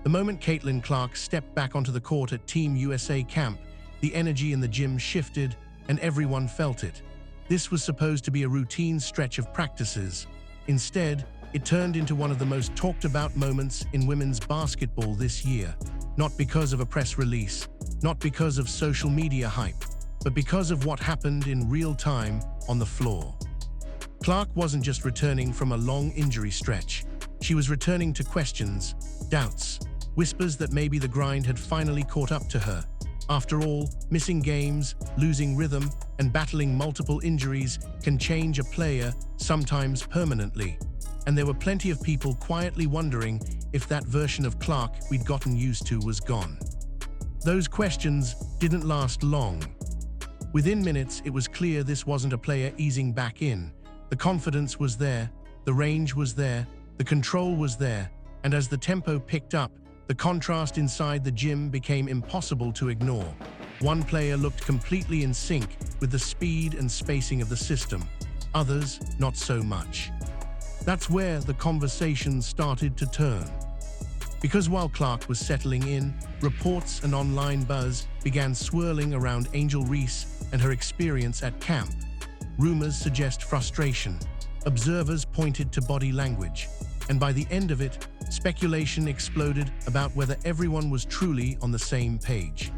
The moment Caitlin Clark stepped back onto the court at Team USA camp, the energy in the gym shifted and everyone felt it. This was supposed to be a routine stretch of practices. Instead, it turned into one of the most talked about moments in women's basketball this year. Not because of a press release, not because of social media hype, but because of what happened in real time on the floor. Clark wasn't just returning from a long injury stretch. She was returning to questions, doubts, whispers that maybe the grind had finally caught up to her. After all, missing games, losing rhythm, and battling multiple injuries can change a player, sometimes permanently. And there were plenty of people quietly wondering if that version of Clark we'd gotten used to was gone. Those questions didn't last long. Within minutes, it was clear this wasn't a player easing back in. The confidence was there, the range was there, the control was there, and as the tempo picked up, the contrast inside the gym became impossible to ignore. One player looked completely in sync with the speed and spacing of the system, others not so much. That's where the conversation started to turn. Because while Clark was settling in, reports and online buzz began swirling around Angel Reese and her experience at camp. Rumors suggest frustration, observers pointed to body language, and by the end of it, speculation exploded about whether everyone was truly on the same page.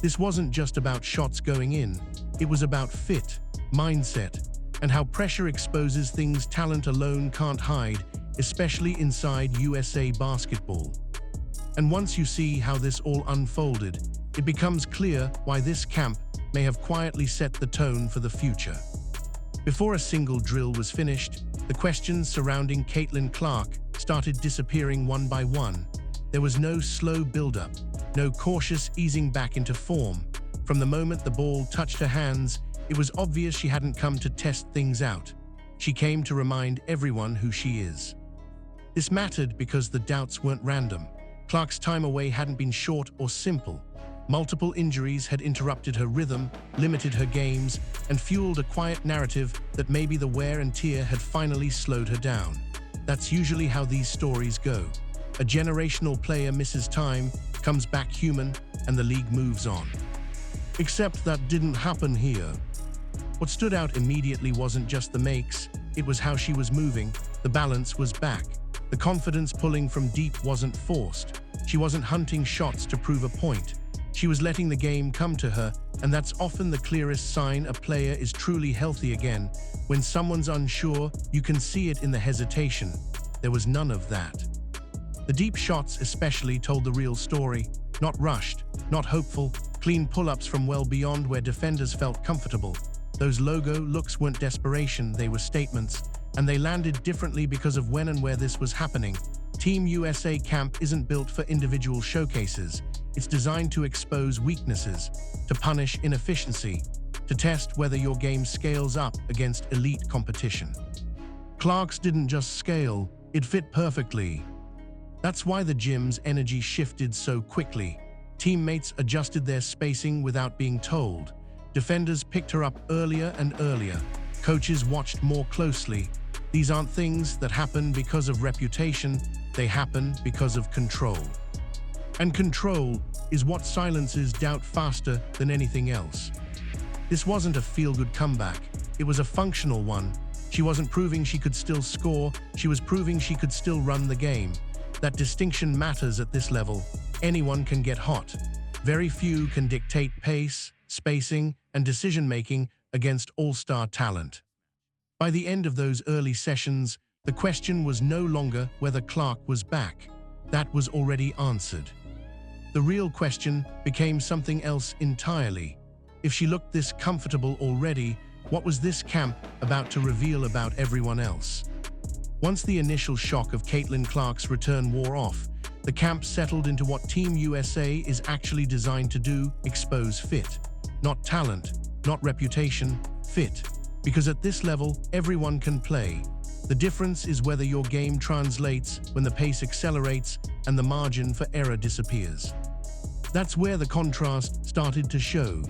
This wasn't just about shots going in, it was about fit, mindset, and how pressure exposes things talent alone can't hide, especially inside USA basketball. And once you see how this all unfolded, it becomes clear why this camp may have quietly set the tone for the future. Before a single drill was finished, the questions surrounding Caitlin Clark started disappearing one by one. There was no slow build-up, no cautious easing back into form. From the moment the ball touched her hands, it was obvious she hadn't come to test things out. She came to remind everyone who she is. This mattered because the doubts weren't random. Clark's time away hadn't been short or simple. Multiple injuries had interrupted her rhythm, limited her games, and fueled a quiet narrative that maybe the wear and tear had finally slowed her down. That's usually how these stories go. A generational player misses time, comes back human, and the league moves on. Except that didn't happen here. What stood out immediately wasn't just the makes, it was how she was moving. The balance was back. The confidence pulling from deep wasn't forced. She wasn't hunting shots to prove a point. She was letting the game come to her, and that's often the clearest sign a player is truly healthy again. When someone's unsure, you can see it in the hesitation. There was none of that. The deep shots especially told the real story. Not rushed, not hopeful, clean pull-ups from well beyond where defenders felt comfortable. Those logo looks weren't desperation, they were statements, and they landed differently because of when and where this was happening. Team USA camp isn't built for individual showcases. It's designed to expose weaknesses, to punish inefficiency, to test whether your game scales up against elite competition. Clark's didn't just scale, it fit perfectly. That's why the gym's energy shifted so quickly. Teammates adjusted their spacing without being told. Defenders picked her up earlier and earlier. Coaches watched more closely. These aren't things that happen because of reputation, they happen because of control. And control is what silences doubt faster than anything else. This wasn't a feel-good comeback, it was a functional one. She wasn't proving she could still score, she was proving she could still run the game. That distinction matters at this level. Anyone can get hot. Very few can dictate pace, spacing, and decision-making against all-star talent. By the end of those early sessions, the question was no longer whether Clark was back. That was already answered. The real question became something else entirely. If she looked this comfortable already, what was this camp about to reveal about everyone else? Once the initial shock of Caitlin Clark's return wore off, the camp settled into what Team USA is actually designed to do: expose fit. Not talent, not reputation, fit. Because at this level, everyone can play. The difference is whether your game translates when the pace accelerates and the margin for error disappears. That's where the contrast started to show.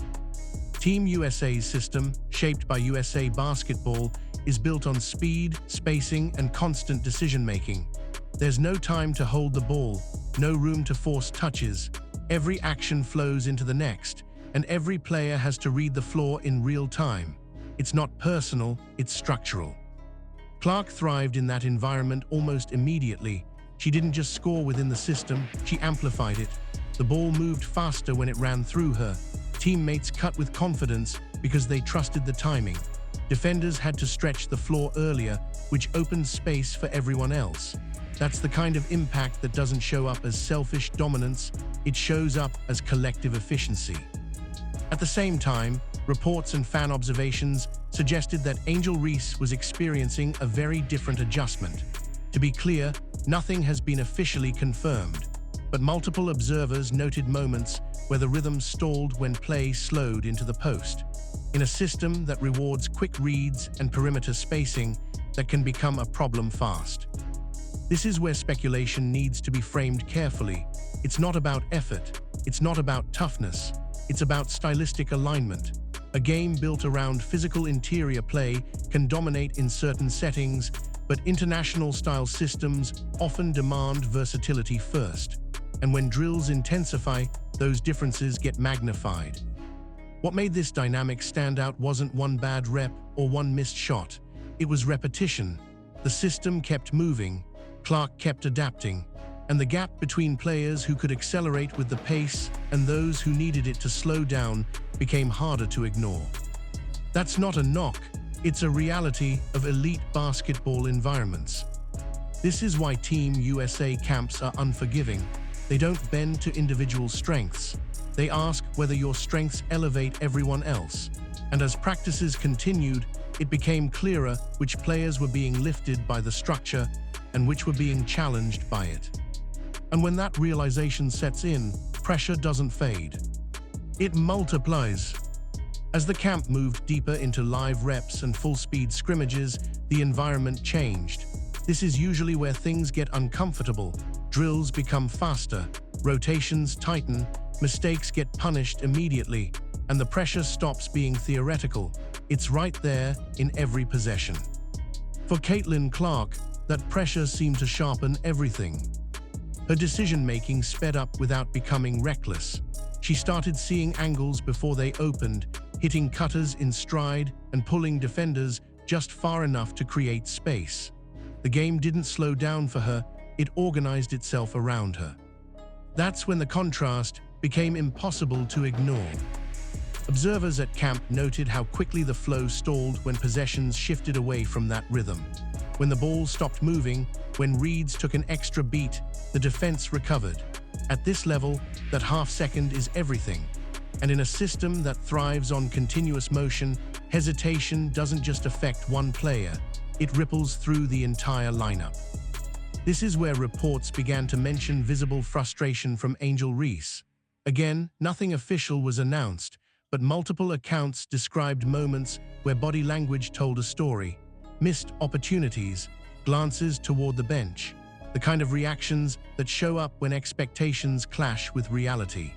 Team USA's system, shaped by USA basketball, is built on speed, spacing, and constant decision-making. There's no time to hold the ball, No room to force touches. Every action flows into the next, and every player has to read the floor in real time. It's not personal, it's structural. Clark thrived in that environment almost immediately. She didn't just score within the system, she amplified it. The ball moved faster when it ran through her. Teammates cut with confidence because they trusted the timing. Defenders had to stretch the floor earlier, which opened space for everyone else. That's the kind of impact that doesn't show up as selfish dominance, it shows up as collective efficiency. At the same time, reports and fan observations suggested that Angel Reese was experiencing a very different adjustment. To be clear, nothing has been officially confirmed, but multiple observers noted moments where the rhythm stalled when play slowed into the post. In a system that rewards quick reads and perimeter spacing, that can become a problem fast. This is where speculation needs to be framed carefully. It's not about effort, it's not about toughness, it's about stylistic alignment. A game built around physical interior play can dominate in certain settings, but international-style systems often demand versatility first. And when drills intensify, those differences get magnified. What made this dynamic stand out wasn't one bad rep or one missed shot. It was repetition. The system kept moving, Clark kept adapting, and the gap between players who could accelerate with the pace and those who needed it to slow down became harder to ignore. That's not a knock, it's a reality of elite basketball environments. This is why Team USA camps are unforgiving. They don't bend to individual strengths. They ask whether your strengths elevate everyone else. And as practices continued, it became clearer which players were being lifted by the structure and which were being challenged by it. And when that realization sets in, pressure doesn't fade. It multiplies. As the camp moved deeper into live reps and full-speed scrimmages, the environment changed. This is usually where things get uncomfortable. Drills become faster, rotations tighten, mistakes get punished immediately, and the pressure stops being theoretical. It's right there in every possession. For Caitlin Clark, that pressure seemed to sharpen everything. Her decision-making sped up without becoming reckless. She started seeing angles before they opened, hitting cutters in stride and pulling defenders just far enough to create space. The game didn't slow down for her, it organized itself around her. That's when the contrast became impossible to ignore. Observers at camp noted how quickly the flow stalled when possessions shifted away from that rhythm. When the ball stopped moving, when reads took an extra beat, the defense recovered. At this level, that half second is everything. And in a system that thrives on continuous motion, hesitation doesn't just affect one player, it ripples through the entire lineup. This is where reports began to mention visible frustration from Angel Reese. Again, nothing official was announced, but multiple accounts described moments where body language told a story, missed opportunities, glances toward the bench, the kind of reactions that show up when expectations clash with reality.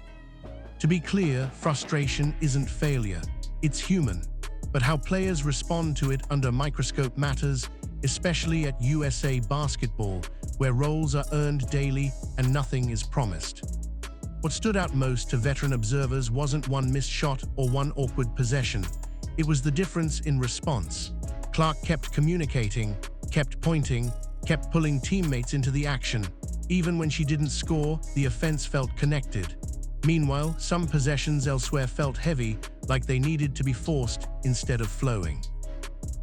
To be clear, frustration isn't failure, it's human. But how players respond to it under a microscope matters, especially at USA basketball, where roles are earned daily and nothing is promised. What stood out most to veteran observers wasn't one missed shot or one awkward possession. It was the difference in response. Clark kept communicating, kept pointing, kept pulling teammates into the action. Even when she didn't score, the offense felt connected. Meanwhile, some possessions elsewhere felt heavy, like they needed to be forced instead of flowing.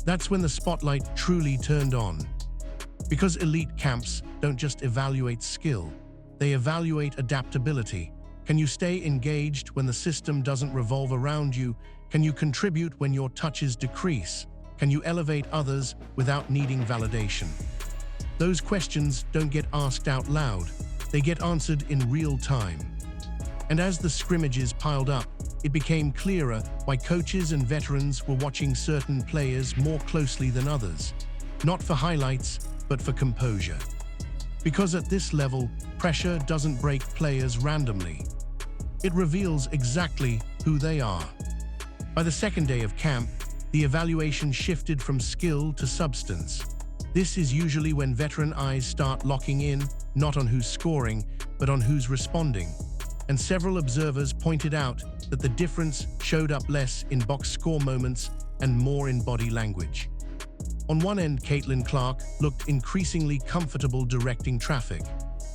That's when the spotlight truly turned on. Because elite camps don't just evaluate skill, they evaluate adaptability. Can you stay engaged when the system doesn't revolve around you? Can you contribute when your touches decrease? Can you elevate others without needing validation? Those questions don't get asked out loud, they get answered in real time. And as the scrimmages piled up, it became clearer why coaches and veterans were watching certain players more closely than others. Not for highlights, but for composure. Because at this level, pressure doesn't break players randomly. It reveals exactly who they are. By the second day of camp, the evaluation shifted from skill to substance. This is usually when veteran eyes start locking in, not on who's scoring, but on who's responding. And several observers pointed out that the difference showed up less in box score moments and more in body language. On one end, Caitlin Clark looked increasingly comfortable directing traffic.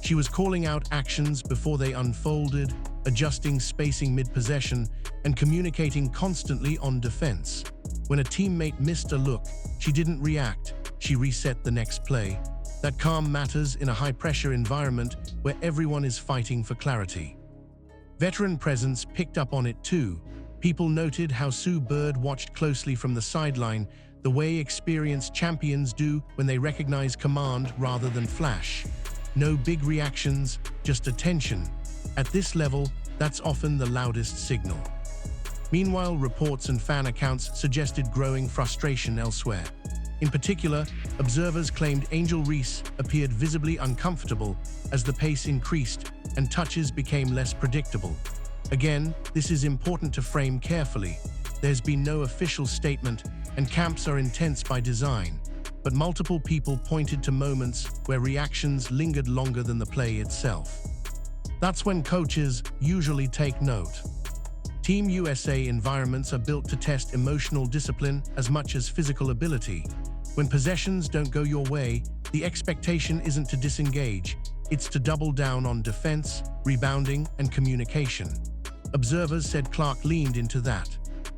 She was calling out actions before they unfolded, adjusting spacing mid-possession, and communicating constantly on defense. When a teammate missed a look, she didn't react, she reset the next play. That calm matters in a high-pressure environment where everyone is fighting for clarity. Veteran presence picked up on it too. People noted how Sue Bird watched closely from the sideline, the way experienced champions do when they recognize command rather than flash. No big reactions, just attention. At this level, that's often the loudest signal. Meanwhile, reports and fan accounts suggested growing frustration elsewhere. In particular, observers claimed Angel Reese appeared visibly uncomfortable as the pace increased and touches became less predictable. Again, this is important to frame carefully. There's been no official statement, and camps are intense by design, but multiple people pointed to moments where reactions lingered longer than the play itself. That's when coaches usually take note. Team USA environments are built to test emotional discipline as much as physical ability. When possessions don't go your way, the expectation isn't to disengage, it's to double down on defense, rebounding, and communication. Observers said Clark leaned into that.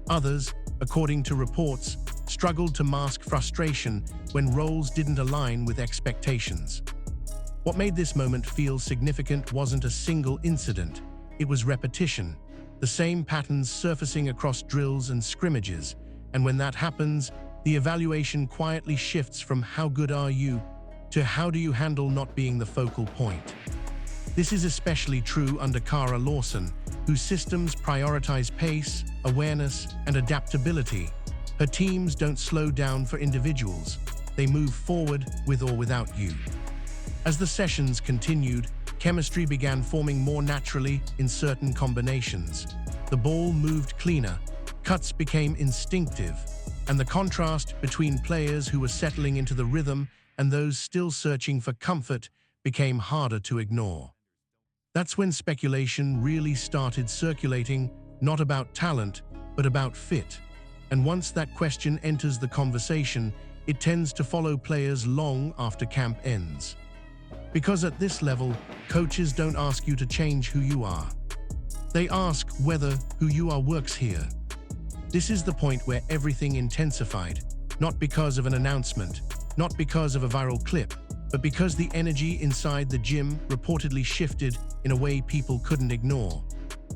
Others, according to reports, struggled to mask frustration when roles didn't align with expectations. What made this moment feel significant wasn't a single incident, it was repetition, the same patterns surfacing across drills and scrimmages, and when that happens, the evaluation quietly shifts from how good are you to how do you handle not being the focal point. This is especially true under Kara Lawson, whose systems prioritize pace, awareness, and adaptability. Her teams don't slow down for individuals, they move forward with or without you. As the sessions continued, chemistry began forming more naturally in certain combinations. The ball moved cleaner, cuts became instinctive, and the contrast between players who were settling into the rhythm and those still searching for comfort became harder to ignore. That's when speculation really started circulating, not about talent, but about fit. And once that question enters the conversation, it tends to follow players long after camp ends. Because at this level, coaches don't ask you to change who you are. They ask whether who you are works here. This is the point where everything intensified, not because of an announcement, not because of a viral clip, but because the energy inside the gym reportedly shifted in a way people couldn't ignore.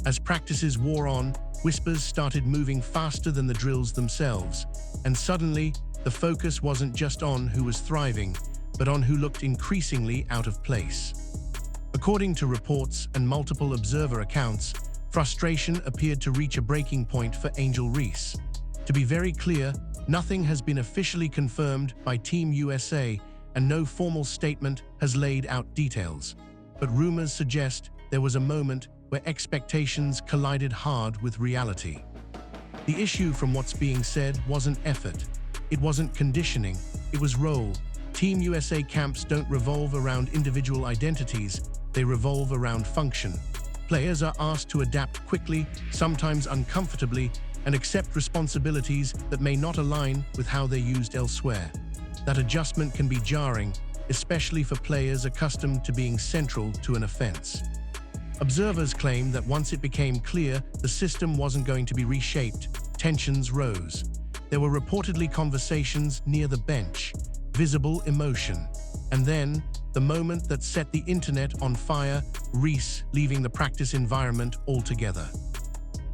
As practices wore on, whispers started moving faster than the drills themselves, and suddenly, the focus wasn't just on who was thriving, but on who looked increasingly out of place. According to reports and multiple observer accounts, frustration appeared to reach a breaking point for Angel Reese. To be very clear, nothing has been officially confirmed by Team USA, and no formal statement has laid out details. But rumors suggest there was a moment where expectations collided hard with reality. The issue, from what's being said, wasn't effort. It wasn't conditioning, it was role. Team USA camps don't revolve around individual identities, they revolve around function. Players are asked to adapt quickly, sometimes uncomfortably, and accept responsibilities that may not align with how they're used elsewhere. That adjustment can be jarring, especially for players accustomed to being central to an offense. Observers claim that once it became clear the system wasn't going to be reshaped, tensions rose. There were reportedly conversations near the bench, visible emotion, and then, the moment that set the internet on fire, Reese leaving the practice environment altogether.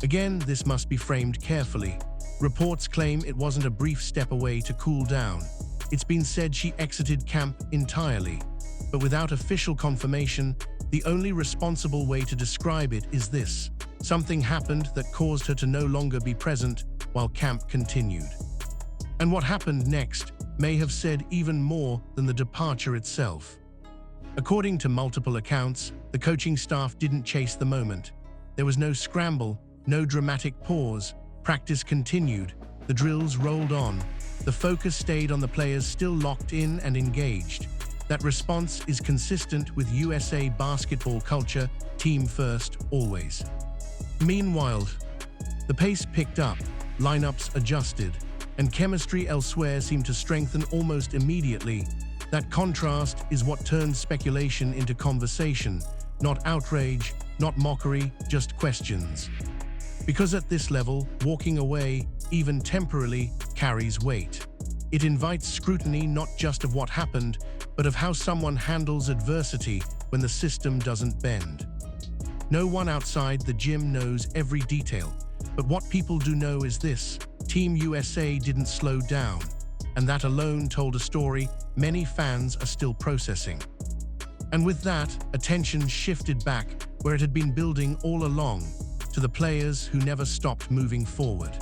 Again, this must be framed carefully. Reports claim it wasn't a brief step away to cool down. It's been said she exited camp entirely. But without official confirmation, the only responsible way to describe it is this: something happened that caused her to no longer be present while camp continued. And what happened next may have said even more than the departure itself. According to multiple accounts, the coaching staff didn't chase the moment. There was no scramble, no dramatic pause. Practice continued, The drills rolled on. The focus stayed on the players still locked in and engaged. That response is consistent with USA basketball culture, team first, always. Meanwhile, the pace picked up, lineups adjusted, and chemistry elsewhere seemed to strengthen almost immediately. That contrast is what turns speculation into conversation, not outrage, not mockery, just questions. Because at this level, walking away, even temporarily, carries weight. It invites scrutiny not just of what happened, but of how someone handles adversity when the system doesn't bend. No one outside the gym knows every detail, but what people do know is this: Team USA didn't slow down, and that alone told a story many fans are still processing. And with that, attention shifted back where it had been building all along, to the players who never stopped moving forward.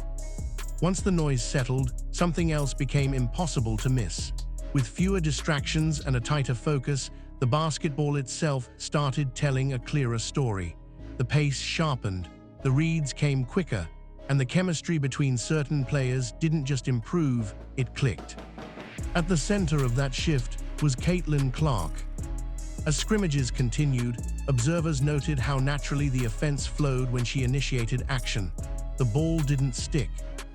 Once the noise settled, something else became impossible to miss. With fewer distractions and a tighter focus, the basketball itself started telling a clearer story. The pace sharpened, the reads came quicker, and the chemistry between certain players didn't just improve, it clicked. At the center of that shift was Caitlin Clark. As scrimmages continued, observers noted how naturally the offense flowed when she initiated action. The ball didn't stick,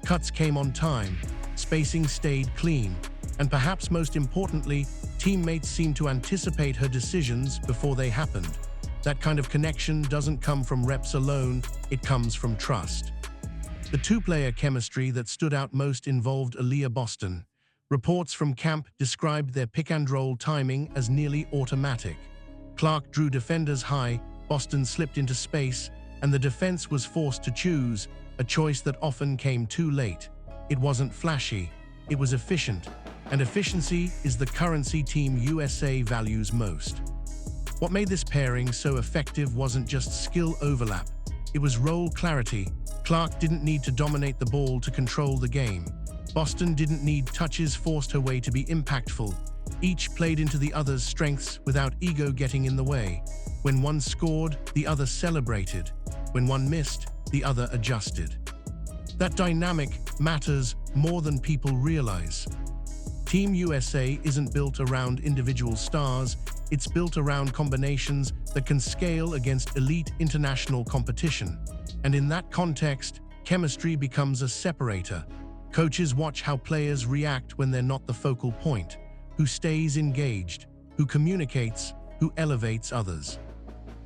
cuts came on time, spacing stayed clean, and perhaps most importantly, teammates seemed to anticipate her decisions before they happened. That kind of connection doesn't come from reps alone, it comes from trust. The two-player chemistry that stood out most involved Aaliyah Boston. Reports from camp described their pick-and-roll timing as nearly automatic. Clark drew defenders high, Boston slipped into space, and the defense was forced to choose, a choice that often came too late. It wasn't flashy, it was efficient, and efficiency is the currency Team USA values most. What made this pairing so effective wasn't just skill overlap, it was role clarity. Clark didn't need to dominate the ball to control the game. Boston didn't need touches forced her way to be impactful. Each played into the other's strengths without ego getting in the way. When one scored, the other celebrated. When one missed, the other adjusted. That dynamic matters more than people realize. Team USA isn't built around individual stars, it's built around combinations that can scale against elite international competition. And in that context, chemistry becomes a separator. Coaches watch how players react when they're not the focal point, who stays engaged, who communicates, who elevates others.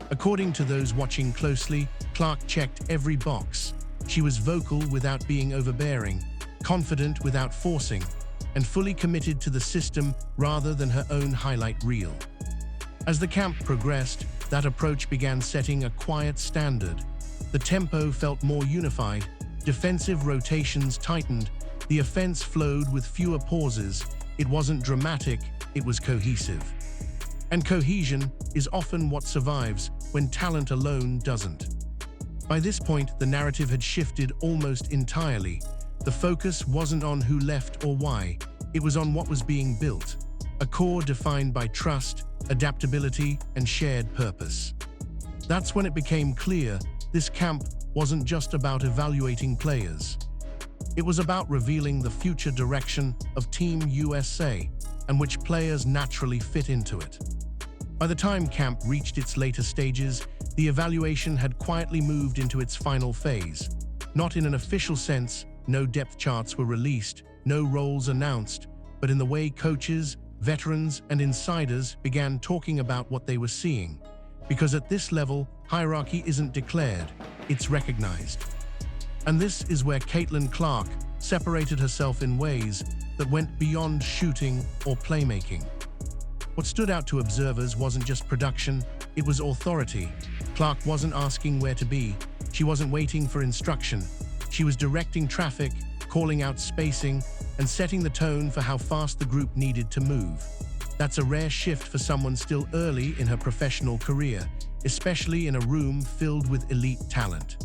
According to those watching closely, Clark checked every box. She was vocal without being overbearing, confident without forcing, and fully committed to the system rather than her own highlight reel. As the camp progressed, that approach began setting a quiet standard. The tempo felt more unified, defensive rotations tightened, the offense flowed with fewer pauses. It wasn't dramatic, it was cohesive. And cohesion is often what survives when talent alone doesn't. By this point, the narrative had shifted almost entirely. The focus wasn't on who left or why, it was on what was being built. A core defined by trust, adaptability, and shared purpose. That's when it became clear this camp wasn't just about evaluating players. It was about revealing the future direction of Team USA and which players naturally fit into it. By the time camp reached its later stages, the evaluation had quietly moved into its final phase. Not in an official sense, no depth charts were released, no roles announced, but in the way coaches, veterans, and insiders began talking about what they were seeing. Because at this level, hierarchy isn't declared, it's recognized. And this is where Caitlin Clark separated herself in ways that went beyond shooting or playmaking. What stood out to observers wasn't just production, it was authority. Clark wasn't asking where to be, she wasn't waiting for instruction. She was directing traffic, calling out spacing, and setting the tone for how fast the group needed to move. That's a rare shift for someone still early in her professional career, especially in a room filled with elite talent.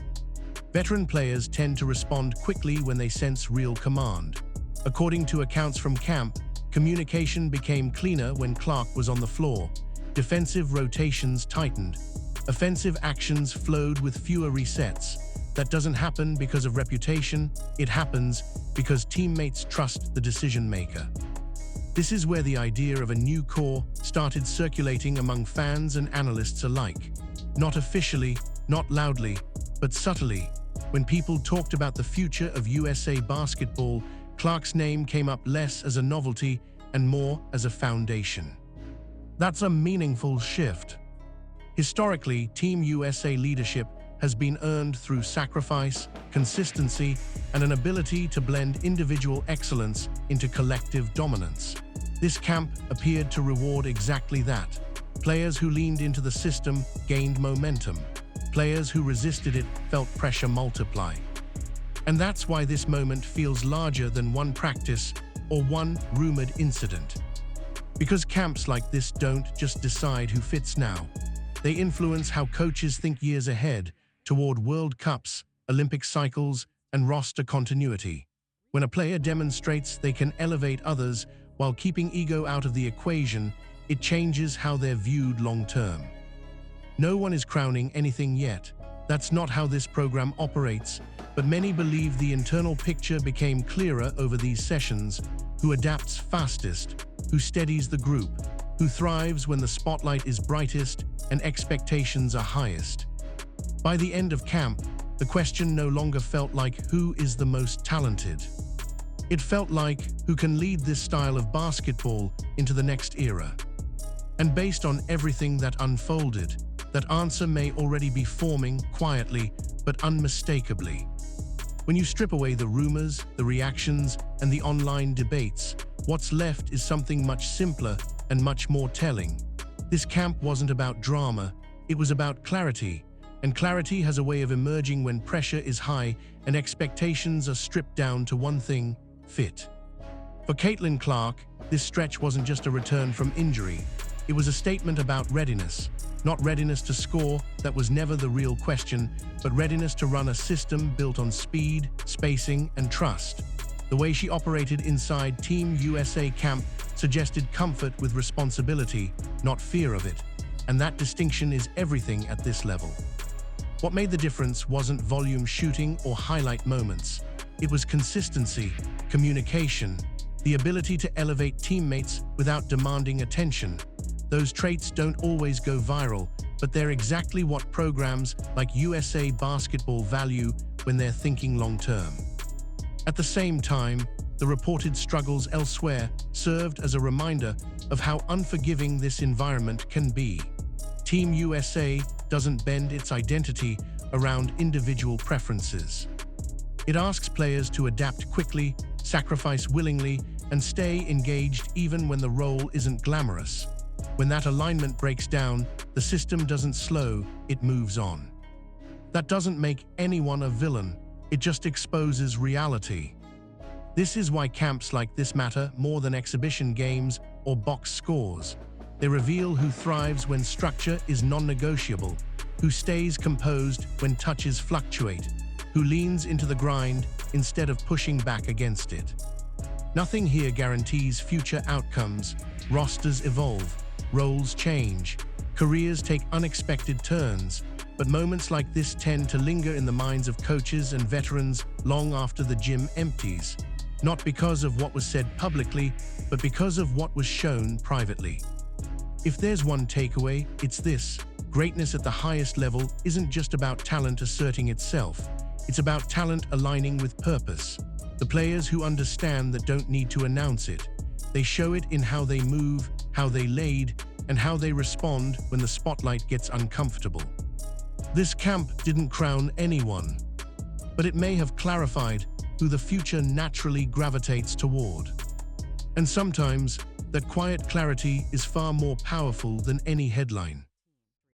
Veteran players tend to respond quickly when they sense real command. According to accounts from camp, communication became cleaner when Clark was on the floor. Defensive rotations tightened. Offensive actions flowed with fewer resets. That doesn't happen because of reputation, it happens because teammates trust the decision maker. This is where the idea of a new core started circulating among fans and analysts alike. Not officially, not loudly, but subtly. When people talked about the future of USA basketball, Clark's name came up less as a novelty and more as a foundation. That's a meaningful shift. Historically, Team USA leadership has been earned through sacrifice, consistency, and an ability to blend individual excellence into collective dominance. This camp appeared to reward exactly that. Players who leaned into the system gained momentum. Players who resisted it felt pressure multiply. And that's why this moment feels larger than one practice or one rumored incident. Because camps like this don't just decide who fits now. They influence how coaches think years ahead, toward World Cups, Olympic cycles, and roster continuity. When a player demonstrates they can elevate others while keeping ego out of the equation, it changes how they're viewed long-term. No one is crowning anything yet. That's not how this program operates, but many believe the internal picture became clearer over these sessions: who adapts fastest, who steadies the group, who thrives when the spotlight is brightest and expectations are highest. By the end of camp, the question no longer felt like who is the most talented. It felt like who can lead this style of basketball into the next era. And based on everything that unfolded, that answer may already be forming quietly but unmistakably. When you strip away the rumors, the reactions, and the online debates, what's left is something much simpler and much more telling. This camp wasn't about drama, it was about clarity. And clarity has a way of emerging when pressure is high and expectations are stripped down to one thing: fit. For Caitlin Clark, this stretch wasn't just a return from injury. It was a statement about readiness. Not readiness to score, that was never the real question, but readiness to run a system built on speed, spacing, and trust. The way she operated inside Team USA camp suggested comfort with responsibility, not fear of it. And that distinction is everything at this level. What made the difference wasn't volume shooting or highlight moments. It was consistency, communication, the ability to elevate teammates without demanding attention. Those traits don't always go viral, but they're exactly what programs like USA Basketball value when they're thinking long-term. At the same time, the reported struggles elsewhere served as a reminder of how unforgiving this environment can be. Team USA doesn't bend its identity around individual preferences. It asks players to adapt quickly, sacrifice willingly, and stay engaged even when the role isn't glamorous. When that alignment breaks down, the system doesn't slow, it moves on. That doesn't make anyone a villain, it just exposes reality. This is why camps like this matter more than exhibition games or box scores. They reveal who thrives when structure is non-negotiable, who stays composed when touches fluctuate, who leans into the grind instead of pushing back against it. Nothing here guarantees future outcomes. Rosters evolve, roles change, careers take unexpected turns, but moments like this tend to linger in the minds of coaches and veterans long after the gym empties, not because of what was said publicly, but because of what was shown privately. If there's one takeaway, it's this: greatness at the highest level isn't just about talent asserting itself, it's about talent aligning with purpose. The players who understand that don't need to announce it. They show it in how they move, how they lead, and how they respond when the spotlight gets uncomfortable. This camp didn't crown anyone, but it may have clarified who the future naturally gravitates toward. And sometimes, that quiet clarity is far more powerful than any headline.